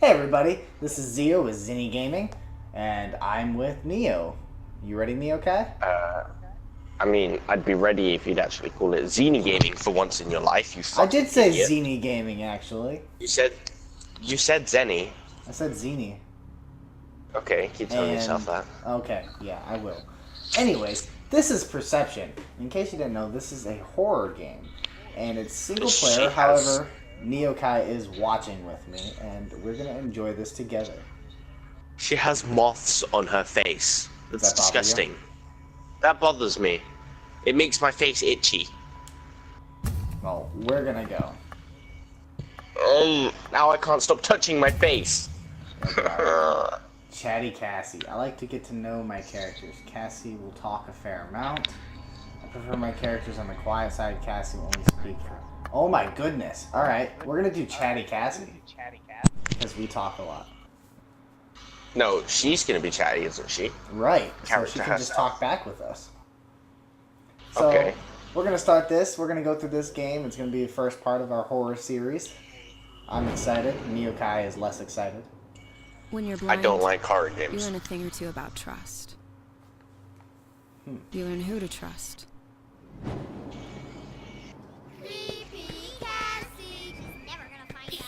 Hey everybody, this is Zeo with ZeNi Gaming, and I'm with Nio. You ready, Nio Kai? I mean, I'd be ready if you'd actually call it ZeNi Gaming for once in your life, you I fucking did say idiot. ZeNi Gaming, actually. You said ZeNi. I said ZeNi. Okay, keep telling yourself that. Okay, yeah, I will. Anyways, this is Perception. In case you didn't know, this is a horror game. And it's single player, however, Nio Kai is watching with me, and we're going to enjoy this together. She has moths on her face. That's Does that bother disgusting. you? That bothers me. It makes my face itchy. Well, we're going to go. Now I can't stop touching my face. Chatty Cassie. I like to get to know my characters. Cassie will talk a fair amount. I prefer my characters on the quiet side. Cassie will only speak for... Oh my goodness. Alright, we're going to do Chatty Cassie. Because we talk a lot. No, she's gonna be chatty, isn't she? Right. So Character she can just herself. talk back with us. So, Okay. we're going to start this. We're going to go through this game. It's going to be the first part of our horror series. I'm excited. Nio Kai is less excited. When you're blind, I don't like horror you games. learn a thing or two about trust. You learn who to trust. Creepy Cassie, she's never gonna find us.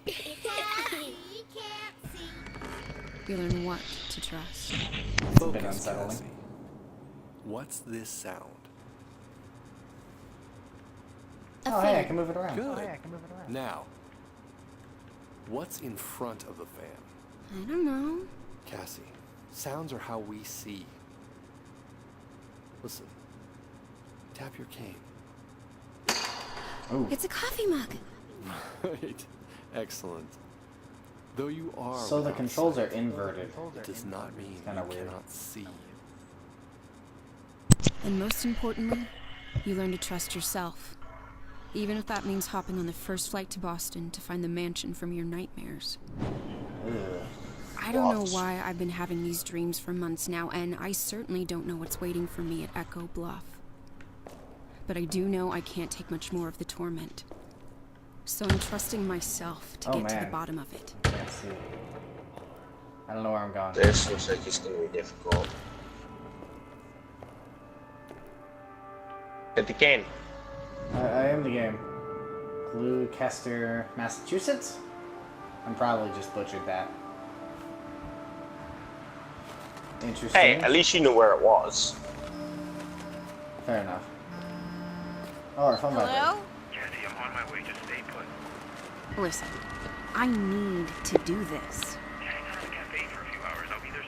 Cassie can't see. You learn what to trust. It's a bit Focus, unsettling. Cassie. What's this sound? Oh, hey, I can move it around. Good. Now, what's in front of the fan? I don't know. Cassie, sounds are how we see. Listen. Tap your cane. Ooh. It's a coffee mug. Right. Excellent. Though you are So the without controls are sight, inverted. it does not mean kinda you weird. cannot see. And most importantly, you learn to trust yourself. Even if that means hopping on the first flight to Boston to find the mansion from your nightmares. Ugh. I don't know why I've been having these dreams for months now, and I certainly don't know what's waiting for me at Echo Bluff. But I do know I can't take much more of the torment. So I'm trusting myself to get to the man. bottom of it. Can't see. I don't know where I'm going. This looks like it's gonna be difficult. Hit the cane. I am the game. Gloucester, Massachusetts? I'm probably just butchered that. Interesting. Hey, at least you knew where it was. Fair enough. Oh, our phone vibrated. Hello? Cassie, I'm on my way. Just stay put. Listen, I need to do this. Hang out at the cafe for a few hours. I'll be there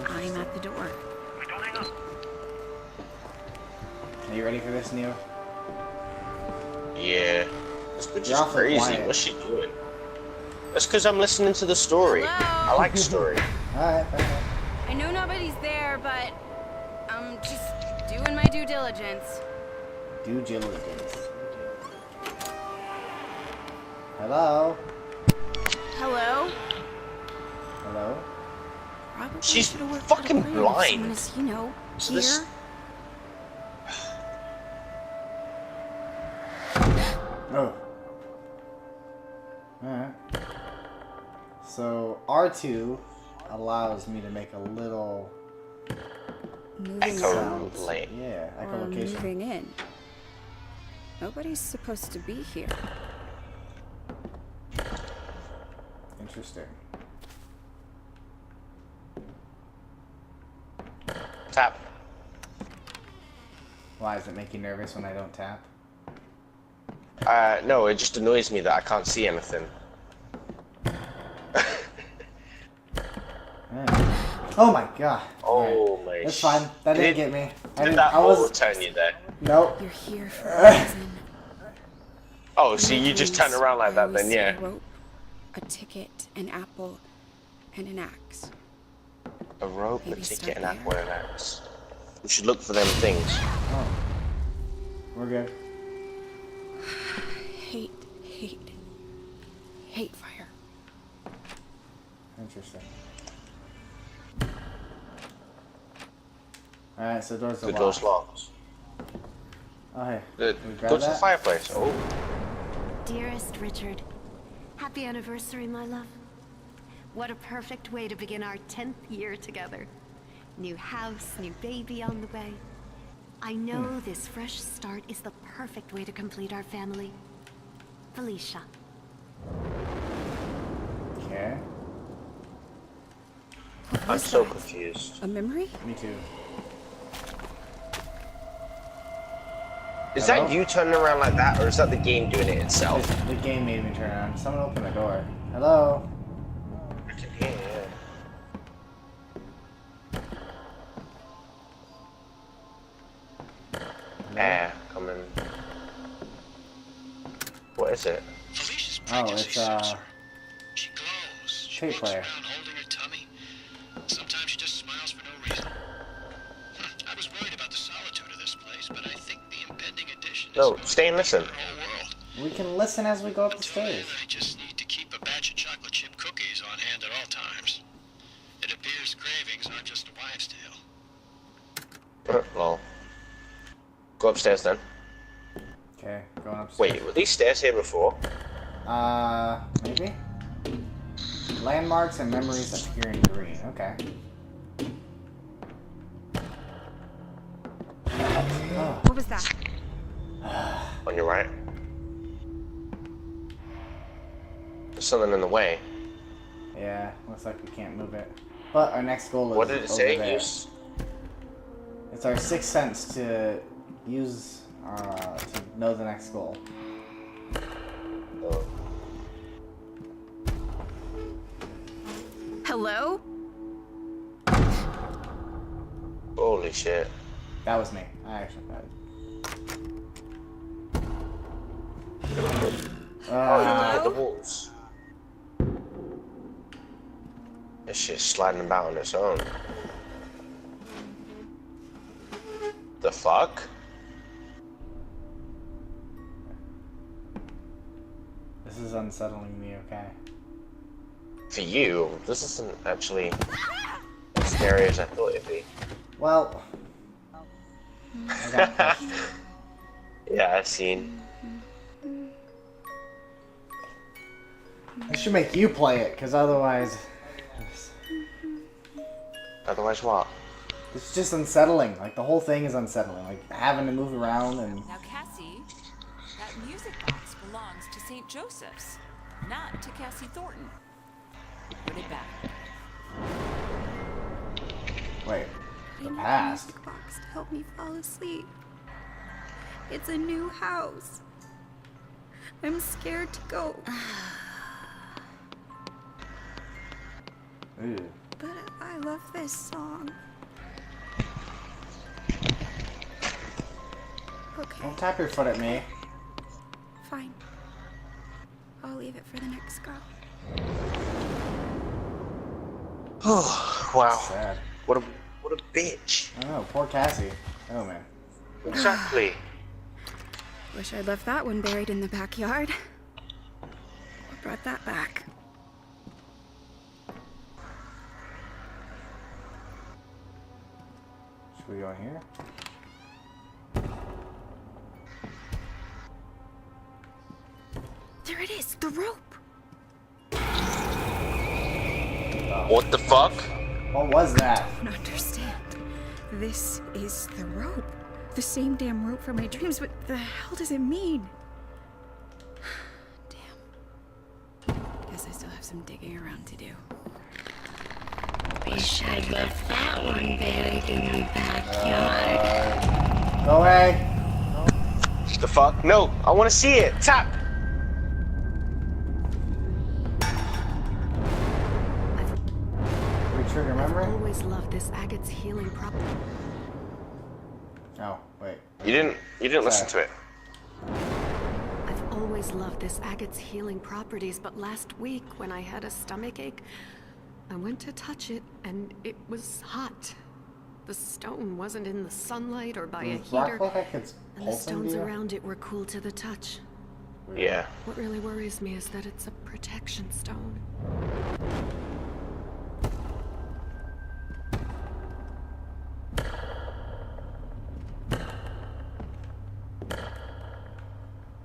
soon. I'm at the door. Wait, don't hang up. Are you ready for this, Neo? Yeah. This bitch is You're awfully crazy. quiet. What's she doing? That's because I'm listening to the story. Hello? I like story. Alright, fair enough. I know nobody's there, but I'm just doing my due diligence. Due diligence. Hello? Hello? Hello? Probably She's should've worked fucking out a plan if blind. Someone is, you know, So here. this- Oh. Alright. So, R2 allows me to make a little Moving Echo out lane. yeah, or echolocation. moving in. Nobody's supposed to be here. Interesting. Tap. Why does it make you nervous when I don't tap? No, it just annoys me that I can't see anything. Yeah. Oh my god. Oh Alright. my That's fine. That didn't get me. Did that I was hole turn you there? Nope. You're here for a reason. Oh, so you just turn around like that then, yeah. A rope, a ticket, an apple, and an axe. A rope, a Maybe ticket, start an there. apple, and an axe. We should look for them things. Oh. We're good. Hate, hate, hate fire. Interesting. Alright, so doors are The locked. door's locked. Oh, hey. The, Can we grab go to the that? fireplace. Oh, Dearest Richard, have Happy anniversary, my love. What a perfect way to begin our 10th year together. New house, new baby on the way. I know this fresh start is the perfect way to complete our family. Felicia. Okay. I'm so confused. A memory? Me too. Is Hello? that you turning around like that, or is that the game doing it itself? The game made me turn around. Someone open the door. Hello? I can hear you. Air coming. What is it? Felicia's Oh, pregnancy it's sensor. She glows. She tape walks player. around holding her tummy. Sometimes she just smiles for no reason. I was worried about the solitude of this place, but I think the impending addition is No, going to stay and listen. change the whole world. We can listen as we go up the Until then, stairs. I just need to keep a batch of chocolate chip cookies on hand at all times. It appears cravings aren't just a wives' tale. Lol. Go upstairs then. Okay, going upstairs. Wait, were these stairs here before? Maybe? Landmarks and memories appear in green. Okay. Oh, What was that? On your right. There's something in the way. yeah, looks like we can't move it. But our next goal is What did it over say? there. Use. It's our sixth sense to use, to know the next goal. Oh. Hello? Holy shit. That was me. I actually got it. Oh, you can hit the walls. This shit's sliding about on its own. The fuck? This is unsettling me, okay? For you, this isn't actually as scary as I thought it'd be. Well, I got pushed. Yeah, I've seen. I should make you play it, because otherwise... Otherwise, what? It's just unsettling. Like, the whole thing is unsettling. Like, having to move around and... Now, Cassie, that music box belongs to St. Joseph's, not to Cassie Thornton. Put it back. Wait, I the need a past? music box to help me fall asleep. It's a new house. I'm scared to go. Ooh. But I love this song. Okay, Don't tap your foot at me. fine. I'll leave it for the next go. Oh, wow. Sad. What a bitch. I don't know, poor Cassie. Oh, man. Exactly. Wish I'd left that one buried in the backyard. What brought that back? Should we go in here? There it is, the rope. What the fuck? What was that? I don't understand. This is the rope. The same damn rope from my dreams. What the hell does it mean? Damn. Guess I still have some digging around to do. Wish I'd left that one buried in the backyard. Go away. The fuck? No, I want to see it. Tap. Trigger memory? Always loved this agate's healing property. Oh, wait. You didn't listen to it. I've always loved this agate's healing properties, but last week when I had a stomach ache, I went to touch it and it was hot. The stone wasn't in the sunlight or by a Does rock heater, look like it's and the pulsing stones to you? around it were cool to the touch. Yeah. What really worries me is that it's a protection stone.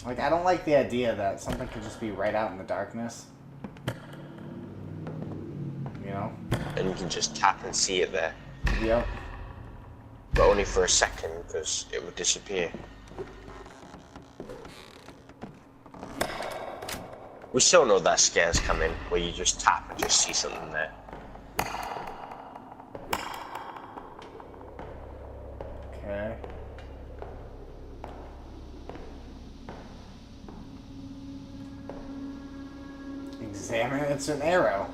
Like, I don't like the idea that something could just be right out in the darkness. you know? And you can just tap and see it there. Yep. But only for a second, because it would disappear. We still know that scares coming, where you just tap and just see something there. Okay. Examine it. It's an arrow.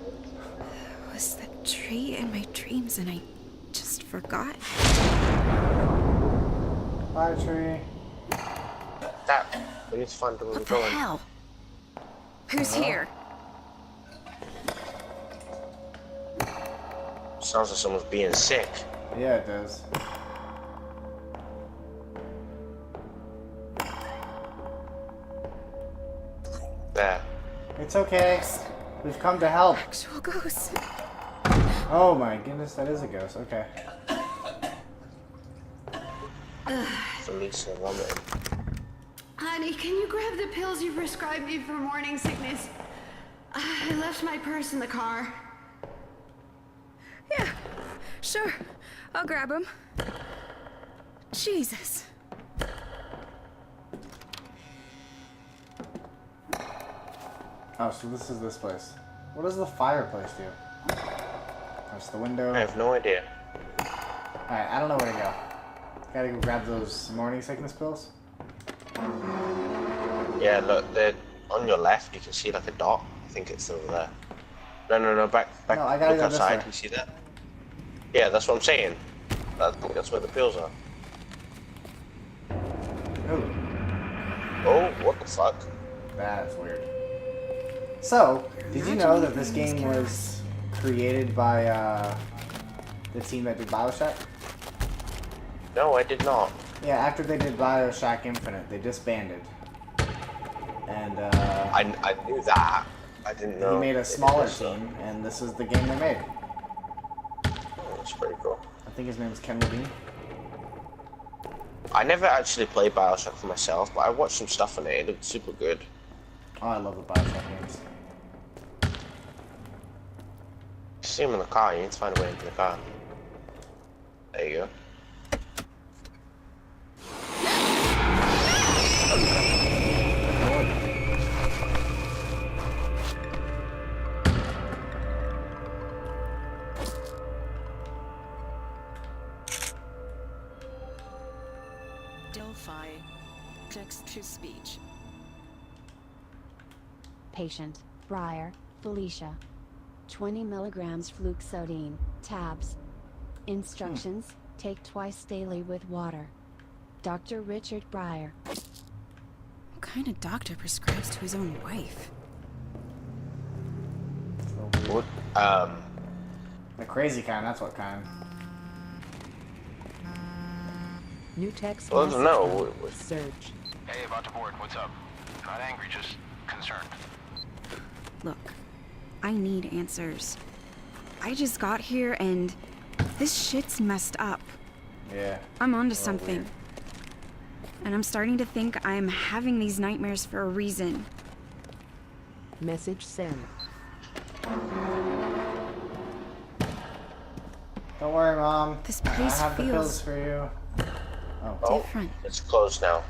Was the tree in my dreams and I just forgot? Fire tree. That. We need to find where we're What the going. hell? Who's here? Sounds like someone's being sick. Yeah, it does. There. It's okay. We've come to help. Actual ghosts. Oh my goodness, that is a ghost. Okay. Felicia vomiting. Honey, can you grab the pills you prescribed me for morning sickness? I left my purse in the car. Yeah, sure. I'll grab him. Jesus. Oh, so this is this place. What does the fireplace do? That's the window. I have no idea. Alright, I don't know where to go. Gotta go grab those morning sickness pills. Yeah, look, they're on your left. You can see like a dot. I think it's over there. No, back. No, I gotta Look go this outside. way. You see that? Yeah, that's what I'm saying. I think that's where the pills are. Ooh, Oh, what the fuck? that's weird. So, did you know that this game was created by the team that did Bioshock? No, I did not. Yeah, after they did Bioshock Infinite, they disbanded. And I knew that. I didn't know. he made a they did smaller this stuff. team, and this is the game they made. Oh, that's pretty cool. I think his name is Ken Levine. I never actually played Bioshock for myself, but I watched some stuff on it. It looked super good. Oh, I love the Bioshock games. See him in the car. You need to find a way into the car. There you go. Delphi. Text-to-speech. Patient, Briar, Felicia. 20 milligrams fluoxetine, tabs. Instructions, take twice daily with water. Dr. Richard Briar. What kind of doctor prescribes to his own wife? What? The crazy kind, that's what kind. New text Well, I don't know. Search. Hey, about to board. What's up? Not angry, just concerned. Look, I need answers. I just got here and this shit's messed up. Yeah. I'm onto something. And I'm starting to think I'm having these nightmares for a reason. Message sent. Don't worry, Mom. This I place have the pills feels for you. Oh, Oh, different. it's closed now.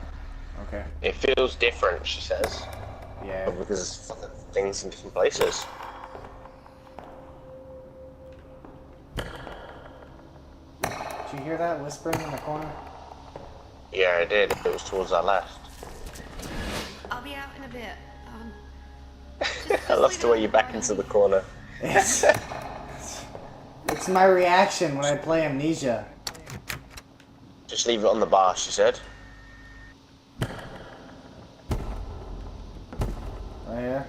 okay. It feels different, she says. Yeah. But because it's fucking things in different places. Did you hear that whispering in the corner? Yeah, I did. It was towards our left. I'll be out in a bit. I love the way you back into the corner. It's my reaction when I play Amnesia. Just leave it on the bar, she said. Right here.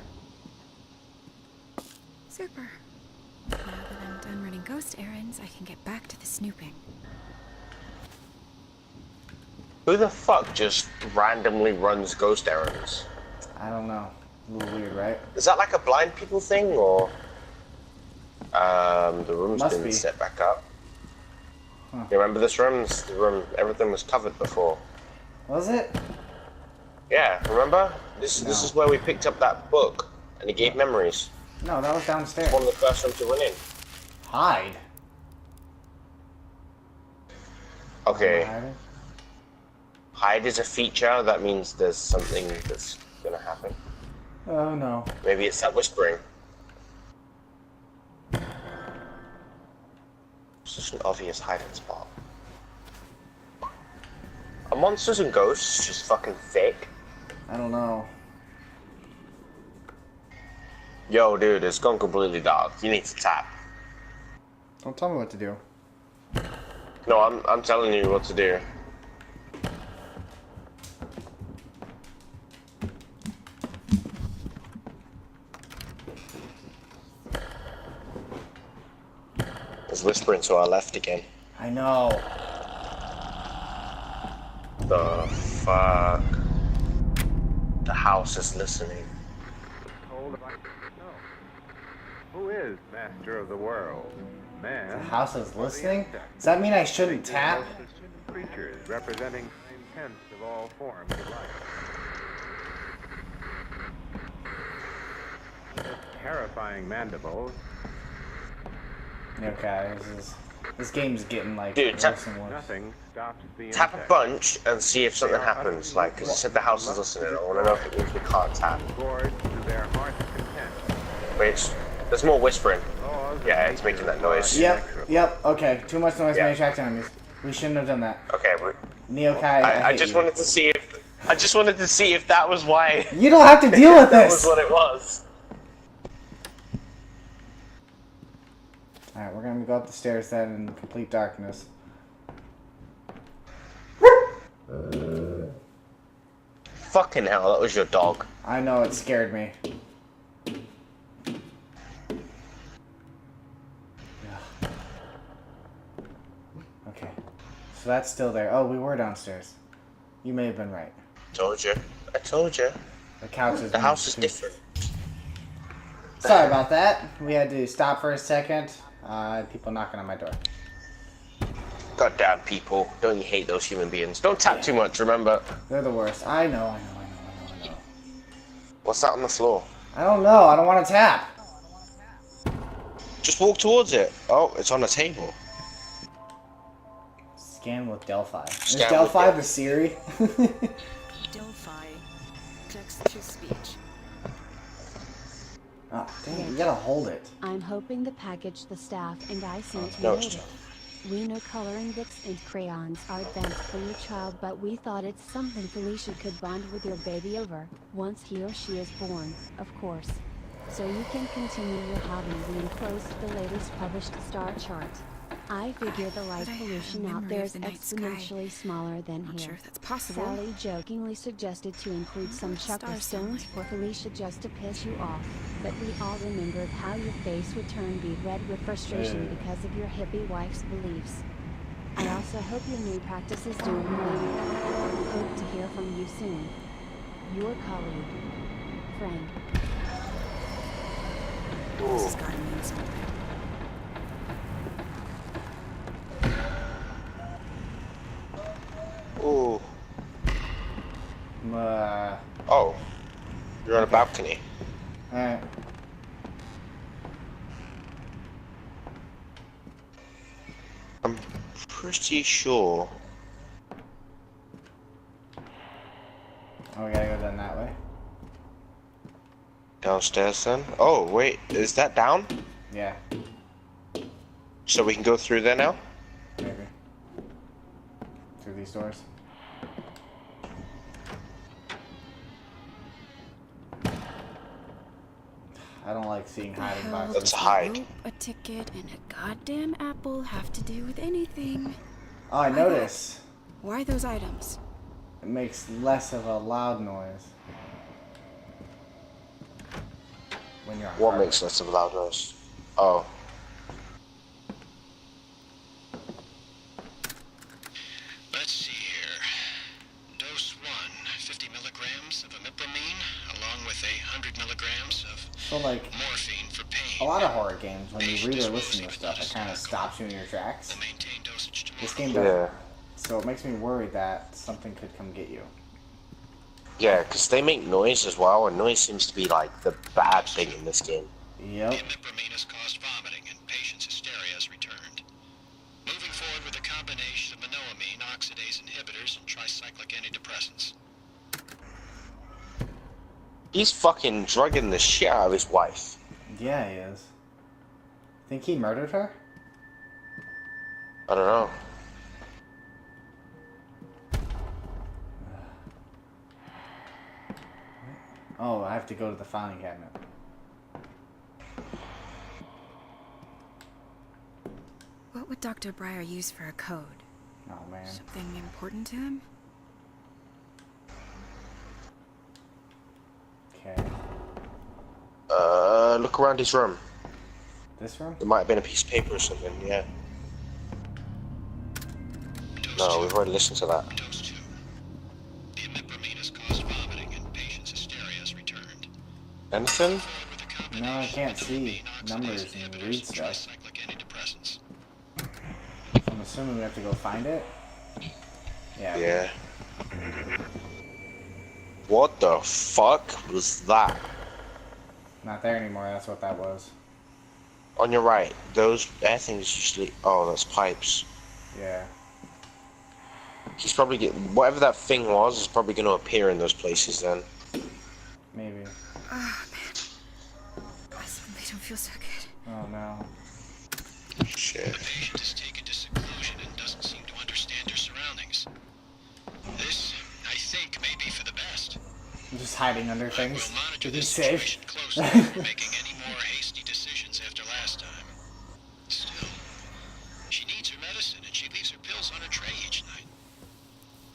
Super. Now that I'm done running ghost errands, I can get back to the snooping. Who the fuck just randomly runs ghost errands? I don't know. A little weird, right? Is that like a blind people thing, or the room's Must been be. set back up? Huh. You remember this room? The room, everything was covered before. Was it? Yeah, remember? This is where we picked up that book, and it gave memories. No, that was downstairs. One of the first rooms to run in. Hide. Okay. Hiding? Hide is a feature. That means there's something that's gonna happen. Oh no. Maybe it's that whispering. It's just an obvious hiding spot. Are monsters and ghosts just fucking fake? I don't know. Yo, dude, it's gone completely dark. You need to tap. Don't tell me what to do. No, I'm telling you what to do. It's whispering to our left again. I know. The fuck? The house is listening. Who is master of the world? Man. The house is listening? Does that mean I shouldn't tap? Creatures representing the intent of all forms of life. Terrifying mandibles. Okay, this game's getting like Dude, worse and worse. Nothing stops the Tap a insect. bunch and see if something happens. Like, because it said the house is listening. I want to know if it means we can't tap. Gorged to their heart's content. Wait, there's more whispering. Yeah, it's making that noise. Yep, okay. Too much noise Yeah. may attract enemies. We shouldn't have done that. Okay, Neo Kai, I I hate just you. wanted to see if that was why. You don't have to deal with that this! was what it was. Alright, we're gonna go up the stairs then in complete darkness. Fucking hell, that was your dog. I know, it scared me. Okay. So that's still there. Oh, we were downstairs. You may have been right. Told you. I told you. The couch is... The house is different. Sorry about that. We had to stop for a second. People knocking on my door. Goddamn people. Don't you hate those human beings? Don't tap too much, remember? They're the worst. I know. What's that on the floor? I don't know. I don't want to tap. Just walk towards it. Oh, it's on a table. Scan with Delphi. Is Scan with Delphi Delphi. the Siri? Delphi. Text-to-speech. Oh, dang it. You gotta hold it. I'm hoping the package the staff and I sent no, you it's made it. We know coloring books and crayons are advanced for your child, but we thought it's something Felicia could bond with your baby over, once he or she is born, of course. So you can continue your hobby. We enclosed the latest published star chart. I figure the light But I have pollution a out memory there of is the night sky. exponentially smaller than Not here. sure if that's possible. Sally jokingly suggested to include some Stars chocolate sound stones for Felicia just to piss you off, but we all remembered how your face would turn bead red with frustration because of your hippie wife's beliefs. I also hope your new practice is doing well. Hope to hear from you soon. Your colleague, Frank. This has gotta mean something. Ooh. Uh, Oh. You're on a balcony. alright. I'm pretty sure. Oh, we gotta go down that way? Downstairs then? Oh, wait. Is that down? Yeah, So we can go through there now? maybe. Through these doors. I don't like seeing hiding Hell boxes. Let's does hide. a rope, a ticket, and a goddamn apple have to do with anything? Oh, I Why notice. Why those items? It makes less of a loud noise. When you're on What carpet. makes less of a loud noise? Oh. Let's see here. Dose 1, 50 milligrams of imipramine, along with 100 milligrams of So, like, morphine for pain. a lot of horror games, when you read or listen to stuff, it kind of stops you in your tracks. The maintained dosage tomorrow. This game doesn't. Yeah. So it makes me worried that something could come get you. Yeah, because they make noise as well, and noise seems to be like the bad thing in this game. Yep. The imipramine has caused vomiting and patient's hysteria amine oxidase inhibitors and tricyclic antidepressants. He's fucking drugging the shit out of his wife. Yeah, he is. Think he murdered her? I don't know. Oh, I have to go to the filing cabinet. What would Dr. Breyer use for a code? Oh, man. Something important to him? Okay. Look around his room. This room? There might have been a piece of paper or something, yeah. No, we've already listened to that. Dose 2. The imipramine has caused vomiting and patient's hysteria has returned. Anything? No, I can't see numbers and read stuff. Tricyclic antidepressants. So I'm assuming we have to go find it? Yeah. Yeah. What the fuck was that? Not there anymore, that's what that was. On your right, those air things usually. Oh, that's pipes. Yeah. He's probably whatever that thing was is probably going to appear in those places then. Maybe. Oh, man. I suddenly don't feel so good. Oh, no. Shit. The patient is taken to seclusion and doesn't seem to understand her surroundings. This, I think, may be for the best. I'm just hiding under things We'll monitor to be this safe. situation closely before making any more hasty decisions after last time. Still, she needs her medicine and she leaves her pills on her tray each night.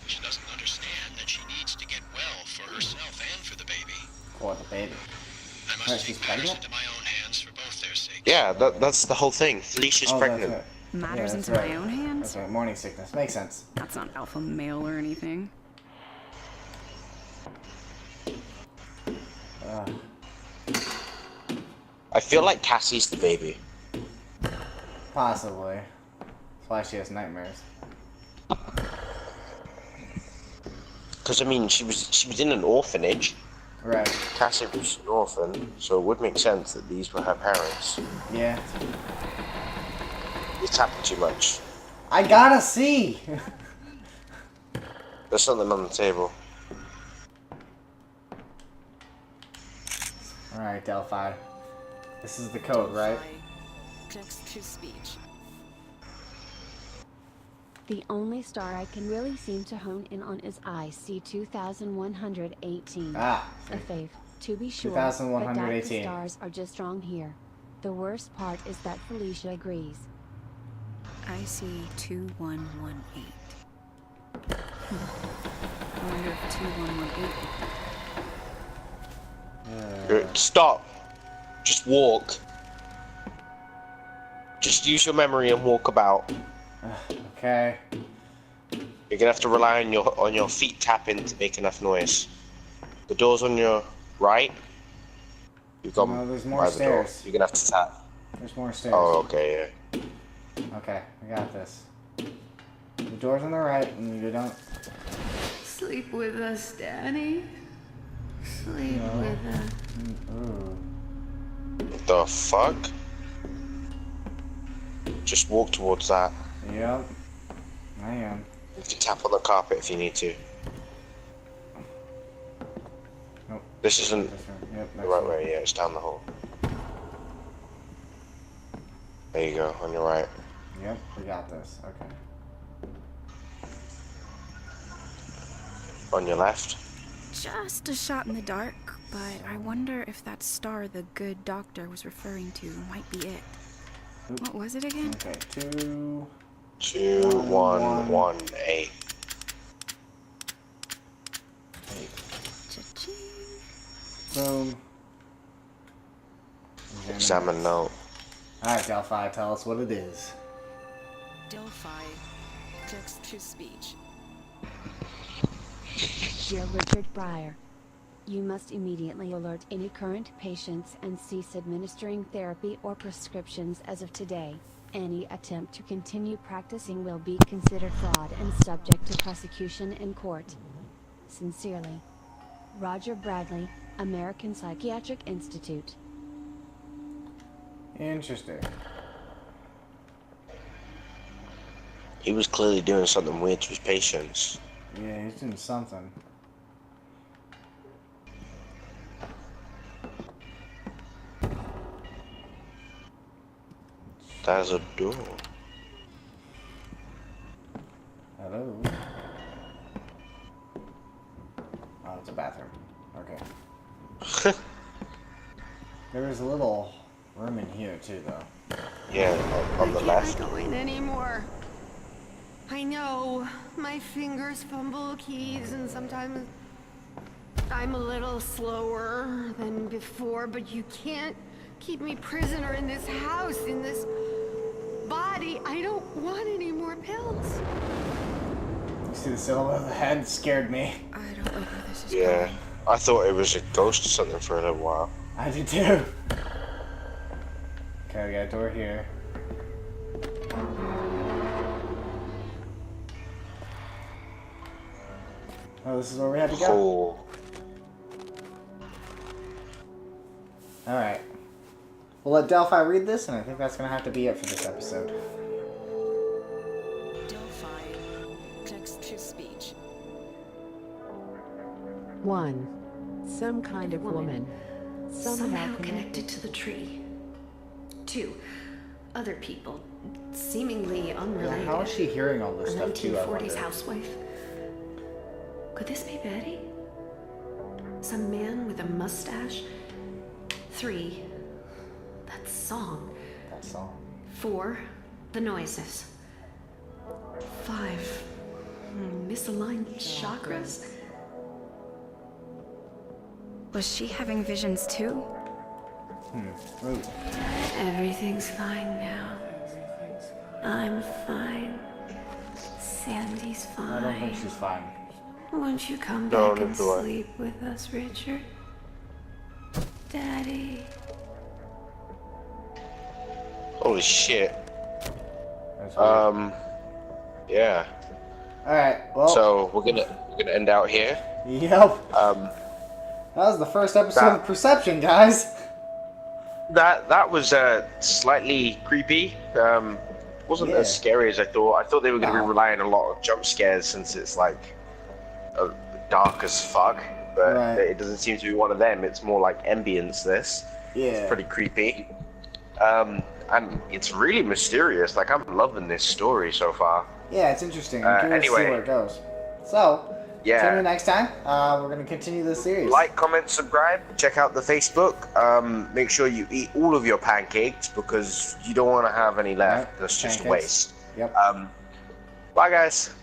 She doesn't understand that she needs to get well for herself and for the baby. For the baby. I must Right, she's take matters pregnant? into my own hands for both their sakes. Yeah, that's the whole thing. Felicia's pregnant. That's right. Matters that's into right. my own hands? That's right, morning sickness. Makes sense. That's not alpha male or anything. I feel like Cassie's the baby. Possibly. That's why she has nightmares. Because I mean, she was in an orphanage. Right. Cassie was an orphan, so it would make sense that these were her parents. Yeah. It's happened too much. I gotta see! There's something on the table. Alright, Delphi. This is the code, right? Text to speech. The only star I can really seem to hone in on is IC 2118. Ah. A fave, to be sure, 2118. but the stars are just wrong here. The worst part is that Felicia agrees. I see 2118. I wonder if 2118. Stop. Just walk. Just use your memory and walk about. Okay. You're gonna have to rely on your feet tapping to make enough noise. The door's on your right. You've got No, there's more by the door. stairs. You're gonna have to tap. There's more stairs. Oh, okay, yeah. Okay, I got this. The door's on the right, and you don't... Sleep with us, Daddy. Sleep with us. Ooh. What the fuck? Just walk towards that. Yep. I am. You can tap on the carpet if you need to. Nope. This isn't This one. Yep, the next right one. way, yeah, it's down the hall. There you go, on your right. Yep, we got this. Okay. On your left. Just a shot in the dark, but I wonder if that star the good doctor was referring to might be it. Oop. What was it again? Okay, 2... 2118. 8. Cha-ching. Boom. Examine note. Alright, Delphi, tell us what it is. Delphi. Text to speech. Dear Richard Breyer, you must immediately alert any current patients and cease administering therapy or prescriptions as of today. Any attempt to continue practicing will be considered fraud and subject to prosecution in court. Sincerely, Roger Bradley, American Psychiatric Institute. Interesting. He was clearly doing something weird to his patients. Yeah, he's doing something. There's a door. Hello? Oh, it's a bathroom. Okay. There was a little room in here, too, though. Yeah, on the left. I can't go in anymore. I know. My fingers fumble keys and sometimes I'm a little slower than before, but you can't keep me prisoner in this house, in this body. I don't want any more pills. You see the silhouette of the head? Scared me. I don't know where this is Yeah, going. I thought it was a ghost or something for a little while. I did too. Okay, we got a door here. Oh, this is where we had to go? Oh. Alright. We'll let Delphi read this, and I think that's going to have to be it for this episode. Delphi. Text-to-speech. 1. Some kind of woman. Somehow connected to the tree. 2. Other people, seemingly unrelated. How is she hearing all this A stuff too, I 1940s wonder? housewife. Could this be Betty? Some man with a mustache? 3. That song. That song. 4. The noises. 5. Misaligned chakras. Was she having visions too? Ooh. Everything's fine now. I'm fine. Sandy's fine. I don't think she's fine. Won't you come No, back and neither do I. sleep with us, Richard? Daddy. Holy shit. That's weird. Yeah. Alright, well. So we're gonna end out here. Yep. That was the first episode of Perception, guys. That was slightly creepy. Wasn't as scary as I thought. I thought they were going to be relying on a lot of jump scares since it's like dark as fuck. But it doesn't seem to be one of them. It's more like ambience. This. Yeah. It's pretty creepy. And it's really mysterious. Like I'm loving this story so far. Yeah, it's interesting. I'm curious to see anyway. where it goes. So, Yeah. tune in next time. We're going to continue this series. Like, comment, subscribe. Check out the Facebook. Make sure you eat all of your pancakes because you don't want to have any left. That's just Pancakes. waste. Yep. Bye, guys.